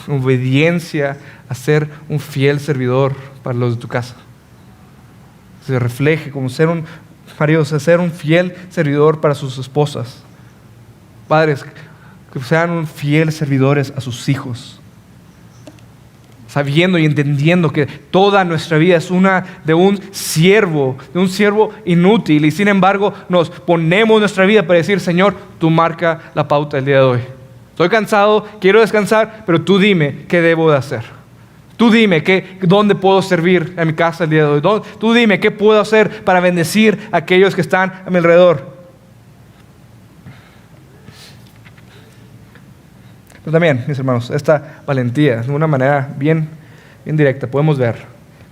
obediencia a ser un fiel servidor para los de tu casa. Se refleje como ser un marido, ser un fiel servidor para sus esposas. Padres, que sean fieles servidores a sus hijos, sabiendo y entendiendo que toda nuestra vida es de un siervo inútil, y sin embargo nos ponemos nuestra vida para decir, Señor, tú marca la pauta del día de hoy. Estoy cansado, quiero descansar, pero tú dime qué debo de hacer. Tú dime dónde puedo servir en mi casa el día de hoy. Tú dime qué puedo hacer para bendecir a aquellos que están a mi alrededor. Pero también, mis hermanos, esta valentía, de una manera bien directa, podemos ver,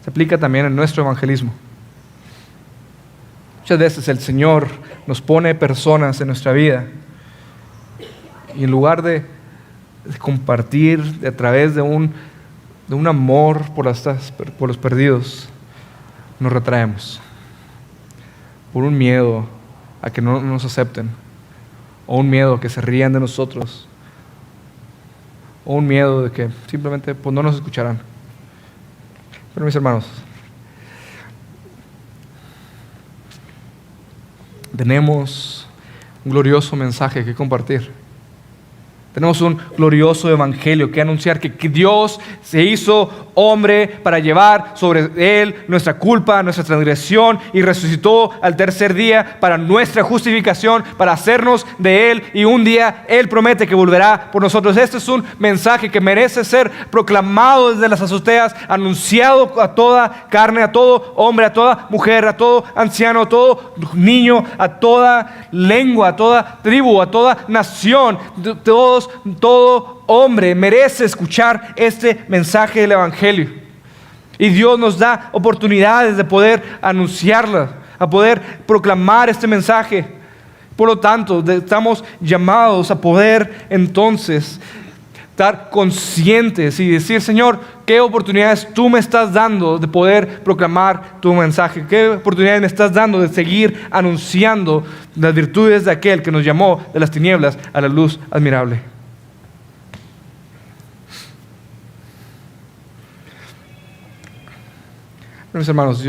se aplica también en nuestro evangelismo. Muchas veces el Señor nos pone personas en nuestra vida y en lugar de compartir a través de un de un amor por los perdidos, nos retraemos. Por un miedo a que no nos acepten, o un miedo a que se rían de nosotros, o un miedo de que simplemente pues, no nos escucharán. Pero mis hermanos, tenemos un glorioso mensaje que compartir. Tenemos un glorioso evangelio que anunciar, que Dios se hizo hombre para llevar sobre Él nuestra culpa, nuestra transgresión, y resucitó al tercer día para nuestra justificación, para hacernos de Él, y un día Él promete que volverá por nosotros. Este es un mensaje que merece ser proclamado desde las azoteas, anunciado a toda carne, a todo hombre, a toda mujer, a todo anciano, a todo niño, a toda lengua, a toda tribu, a toda nación. Todo hombre merece escuchar este mensaje del evangelio. Y Dios nos da oportunidades de poder anunciarla, a poder proclamar este mensaje. Por lo tanto, estamos llamados a poder entonces estar conscientes y decir: Señor, ¿qué oportunidades tú me estás dando de poder proclamar tu mensaje? ¿Qué oportunidades me estás dando de seguir anunciando las virtudes de aquel que nos llamó de las tinieblas a la luz admirable? Mis hermanos,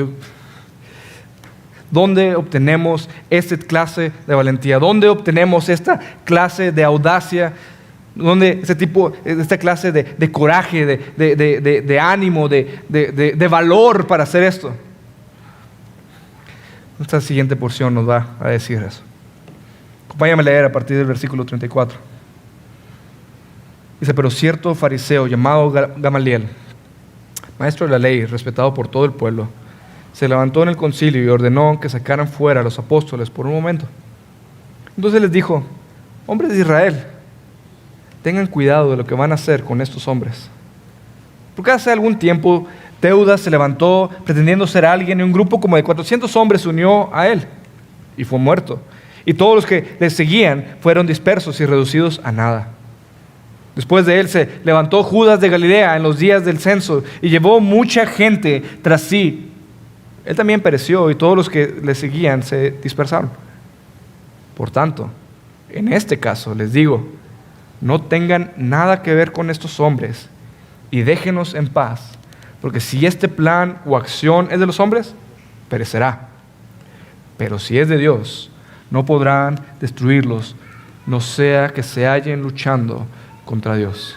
¿dónde obtenemos esta clase de valentía? ¿Dónde obtenemos esta clase de audacia? ¿Dónde esta clase de coraje, de ánimo, de valor para hacer esto? Esta siguiente porción nos va a decir eso. Acompáñame a leer a partir del versículo 34. Dice: pero cierto fariseo llamado Gamaliel, maestro de la ley, respetado por todo el pueblo, se levantó en el concilio y ordenó que sacaran fuera a los apóstoles por un momento. Entonces les dijo: hombres de Israel, tengan cuidado de lo que van a hacer con estos hombres. Porque hace algún tiempo Teudas se levantó pretendiendo ser alguien, y un grupo como de 400 hombres se unió a él y fue muerto. Y todos los que le seguían fueron dispersos y reducidos a nada. Después de él se levantó Judas de Galilea en los días del censo y llevó mucha gente tras sí. Él también pereció y todos los que le seguían se dispersaron. Por tanto, en este caso les digo: no tengan nada que ver con estos hombres y déjenos en paz, porque si este plan o acción es de los hombres, perecerá. Pero si es de Dios, no podrán destruirlos, no sea que se hallen luchando contra Dios.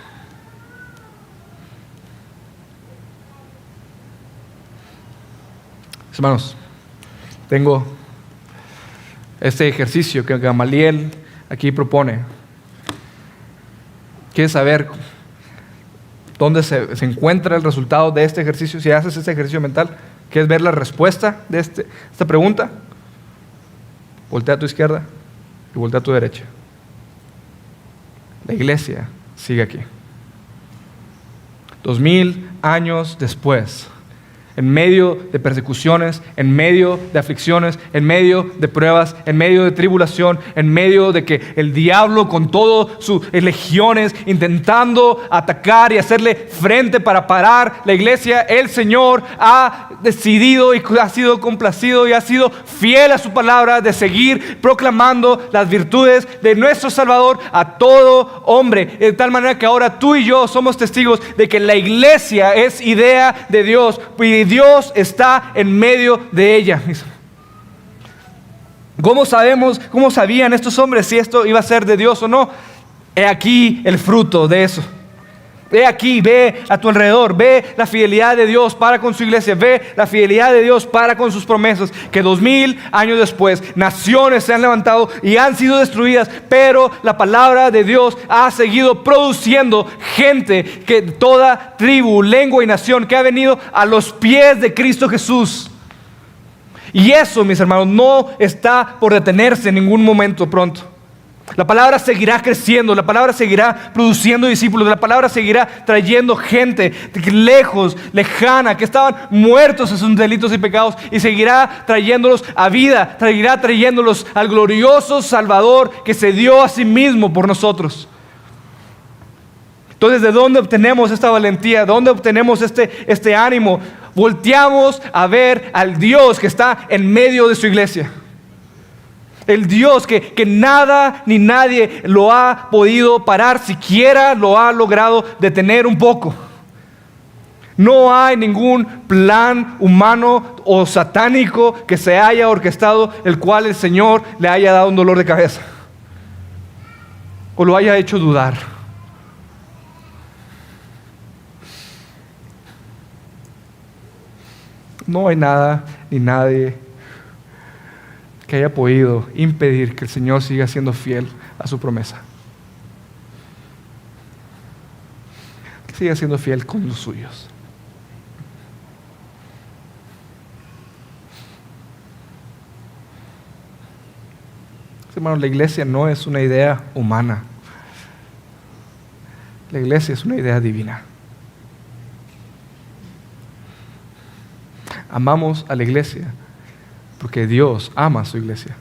Hermanos, tengo este ejercicio que Gamaliel aquí propone. ¿Quieres saber dónde se encuentra el resultado de este ejercicio? Si haces este ejercicio mental, ¿quieres ver la respuesta de esta pregunta? Voltea a tu izquierda y voltea a tu derecha. La iglesia sigue aquí. 2000 años después, en medio de persecuciones, en medio de aflicciones, en medio de pruebas, en medio de tribulación, en medio de que el diablo con todas sus legiones intentando atacar y hacerle frente para parar la iglesia, el Señor ha decidido y ha sido complacido y ha sido fiel a su palabra de seguir proclamando las virtudes de nuestro Salvador a todo hombre, de tal manera que ahora tú y yo somos testigos de que la iglesia es idea de Dios y Dios está en medio de ella. ¿Cómo sabían estos hombres si esto iba a ser de Dios o no? He aquí el fruto de eso. Ve aquí, ve a tu alrededor, ve la fidelidad de Dios para con su iglesia, ve la fidelidad de Dios para con sus promesas, que 2000 años después naciones se han levantado y han sido destruidas, pero la palabra de Dios ha seguido produciendo gente, que toda tribu, lengua y nación que ha venido a los pies de Cristo Jesús. Y eso, mis hermanos, no está por detenerse en ningún momento pronto. La palabra seguirá creciendo, la palabra seguirá produciendo discípulos, la palabra seguirá trayendo gente lejos, lejana, que estaban muertos en sus delitos y pecados, y seguirá trayéndolos a vida, seguirá trayéndolos al glorioso Salvador que se dio a sí mismo por nosotros. Entonces, ¿de dónde obtenemos esta valentía? ¿De dónde obtenemos este ánimo? Volteamos a ver al Dios que está en medio de su iglesia. El Dios que nada ni nadie lo ha podido parar, siquiera lo ha logrado detener un poco. No hay ningún plan humano o satánico que se haya orquestado, el cual el Señor le haya dado un dolor de cabeza o lo haya hecho dudar. No hay nada ni nadie que haya podido impedir que el Señor siga siendo fiel a su promesa. Que siga siendo fiel con los suyos. Hermanos, la iglesia no es una idea humana. La iglesia es una idea divina. Amamos a la iglesia porque Dios ama a su iglesia.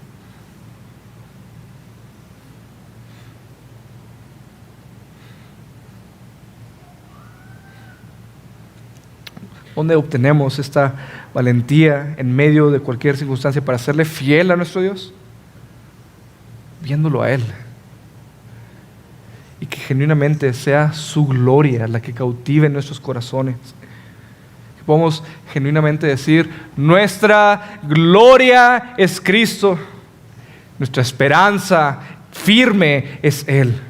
¿Dónde obtenemos esta valentía en medio de cualquier circunstancia para serle fiel a nuestro Dios? Viéndolo a Él. Y que genuinamente sea su gloria la que cautive nuestros corazones. Que podamos genuinamente decir, nuestra gloria es Cristo. Nuestra esperanza firme es Él.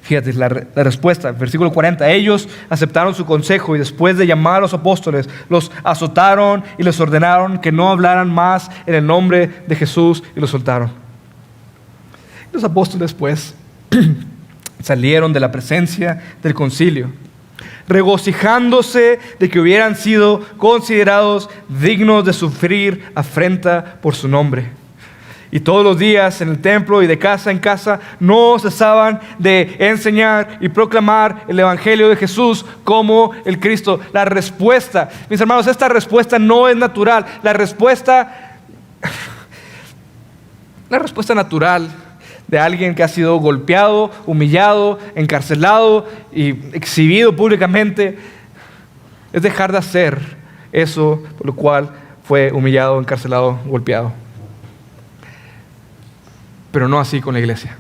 Fíjate la respuesta, versículo 40. Ellos aceptaron su consejo y después de llamar a los apóstoles, los azotaron y les ordenaron que no hablaran más en el nombre de Jesús y los soltaron. Los apóstoles pues salieron de la presencia del concilio, regocijándose de que hubieran sido considerados dignos de sufrir afrenta por su nombre. Y todos los días en el templo y de casa en casa no cesaban de enseñar y proclamar el evangelio de Jesús como el Cristo. La respuesta, mis hermanos, esta respuesta no es natural. La respuesta natural de alguien que ha sido golpeado, humillado, encarcelado y exhibido públicamente es dejar de hacer eso por lo cual fue humillado, encarcelado, golpeado. Pero no así con la iglesia.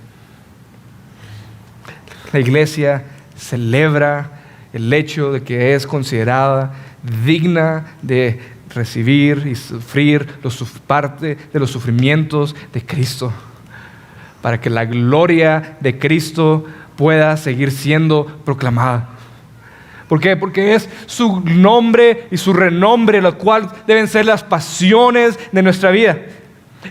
La iglesia celebra el hecho de que es considerada digna de recibir y sufrir parte de los sufrimientos de Cristo, para que la gloria de Cristo pueda seguir siendo proclamada. ¿Por qué? Porque es su nombre y su renombre, lo cual deben ser las pasiones de nuestra vida.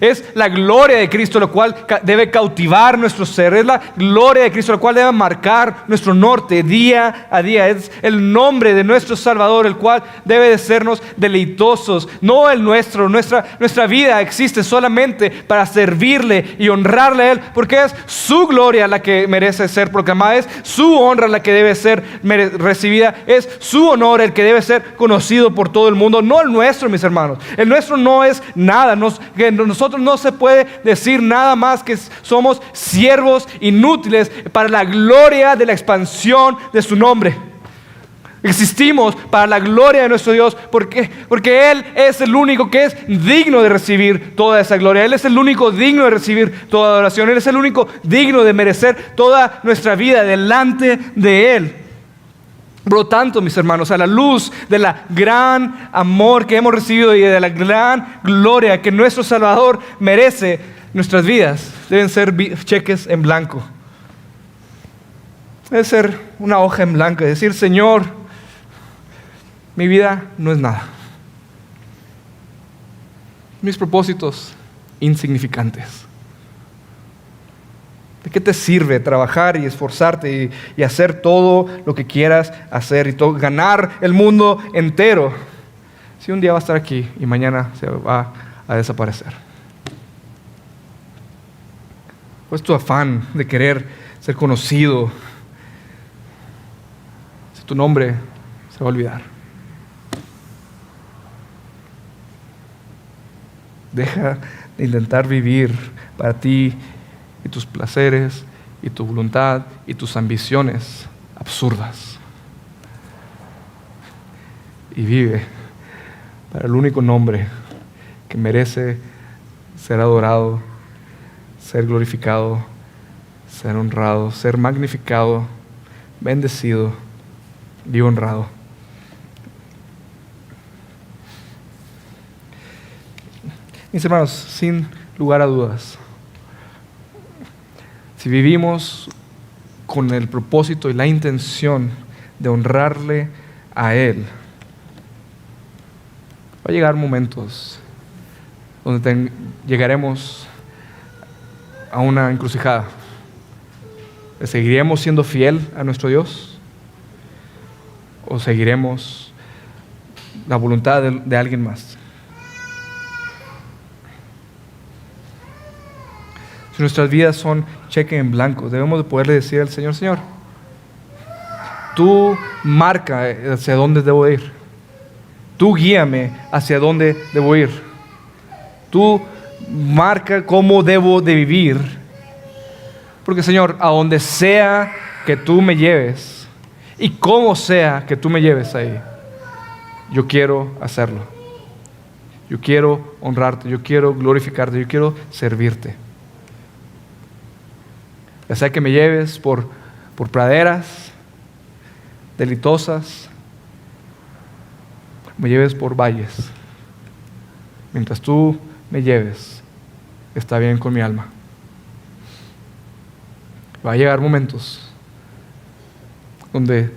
Es la gloria de Cristo, lo cual debe cautivar nuestro ser. Es la gloria de Cristo, lo cual debe marcar nuestro norte día a día. Es el nombre de nuestro Salvador, el cual debe de sernos deleitosos. No el nuestro. Nuestra vida existe solamente para servirle y honrarle a Él, porque es su gloria la que merece ser proclamada. Es su honra la que debe ser recibida. Es su honor el que debe ser conocido por todo el mundo. No el nuestro, mis hermanos. El nuestro no es nada. Nosotros no se puede decir nada más que somos siervos inútiles para la gloria de la expansión de su nombre. Existimos para la gloria de nuestro Dios porque Él es el único que es digno de recibir toda esa gloria. Él es el único digno de recibir toda adoración. Él es el único digno de merecer toda nuestra vida delante de Él. Por lo tanto, mis hermanos, a la luz de la gran amor que hemos recibido y de la gran gloria que nuestro Salvador merece, nuestras vidas deben ser cheques en blanco. Debe ser una hoja en blanco y decir, Señor, mi vida no es nada. Mis propósitos insignificantes. ¿De qué te sirve trabajar y esforzarte y hacer todo lo que quieras hacer y ganar el mundo entero si un día va a estar aquí y mañana se va a desaparecer? ¿Cuál es tu afán de querer ser conocido si tu nombre se va a olvidar? Deja de intentar vivir para ti y tus placeres y tu voluntad y tus ambiciones absurdas. Y vive para el único nombre que merece ser adorado, ser glorificado, ser honrado, ser magnificado, bendecido y honrado. Mis hermanos, sin lugar a dudas, si vivimos con el propósito y la intención de honrarle a Él, va a llegar momentos donde llegaremos a una encrucijada. ¿Seguiremos siendo fiel a nuestro Dios? ¿O seguiremos la voluntad de alguien más? Si nuestras vidas son cheque en blanco, debemos de poderle decir al Señor: Señor, tú marca hacia dónde debo ir. Tú guíame hacia dónde debo ir. Tú marca cómo debo de vivir. Porque, Señor, a donde sea que tú me lleves y como sea que tú me lleves ahí, yo quiero hacerlo. Yo quiero honrarte, yo quiero glorificarte, yo quiero servirte. Ya sea que me lleves por praderas deleitosas, me lleves por valles. Mientras tú me lleves, está bien con mi alma. Va a llegar momentos donde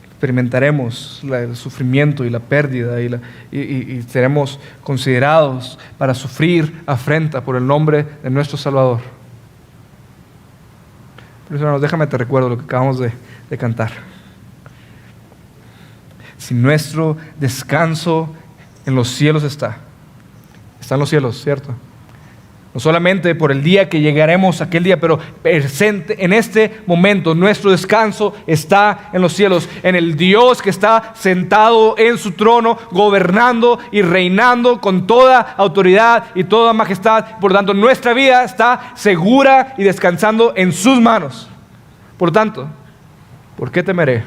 experimentaremos el sufrimiento y la pérdida y seremos considerados para sufrir afrenta por el nombre de nuestro Salvador. Pero hermanos, déjame te recuerdo lo que acabamos de cantar. Si nuestro descanso en los cielos está en los cielos, ¿cierto? No solamente por el día que llegaremos a aquel día, pero presente en este momento, nuestro descanso está en los cielos, en el Dios que está sentado en su trono, gobernando y reinando con toda autoridad y toda majestad. Por lo tanto, nuestra vida está segura y descansando en sus manos. Por lo tanto, ¿por qué temeré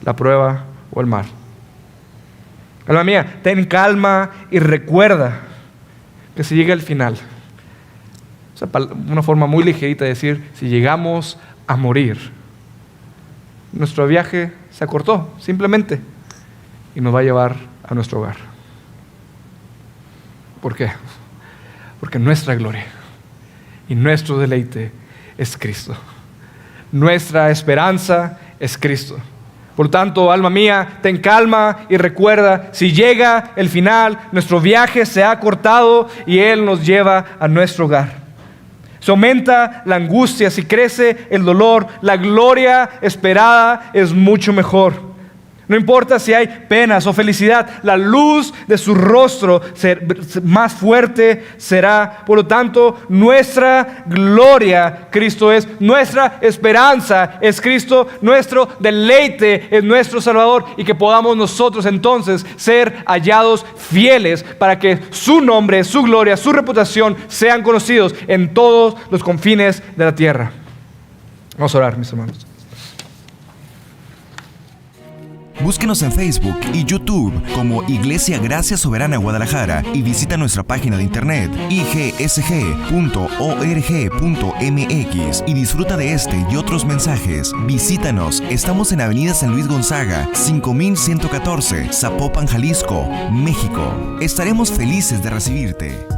la prueba o el mal? Alma mía, ten calma y recuerda que si llega el final, o sea, una forma muy ligerita de decir, si llegamos a morir, nuestro viaje se acortó simplemente y nos va a llevar a nuestro hogar. ¿Por qué? Porque nuestra gloria y nuestro deleite es Cristo. Nuestra esperanza es Cristo. Por tanto, alma mía, ten calma y recuerda, si llega el final, nuestro viaje se ha cortado y Él nos lleva a nuestro hogar. Si aumenta la angustia, si crece el dolor, la gloria esperada es mucho mejor. No importa si hay penas o felicidad, la luz de su rostro más fuerte será. Por lo tanto, nuestra gloria, Cristo es, nuestra esperanza es Cristo, nuestro deleite es nuestro Salvador, y que podamos nosotros entonces ser hallados fieles para que su nombre, su gloria, su reputación sean conocidos en todos los confines de la tierra. Vamos a orar, mis hermanos. Búsquenos en Facebook y YouTube como Iglesia Gracia Soberana Guadalajara y visita nuestra página de internet igsg.org.mx y disfruta de este y otros mensajes. Visítanos, estamos en Avenida San Luis Gonzaga, 5114, Zapopan, Jalisco, México. Estaremos felices de recibirte.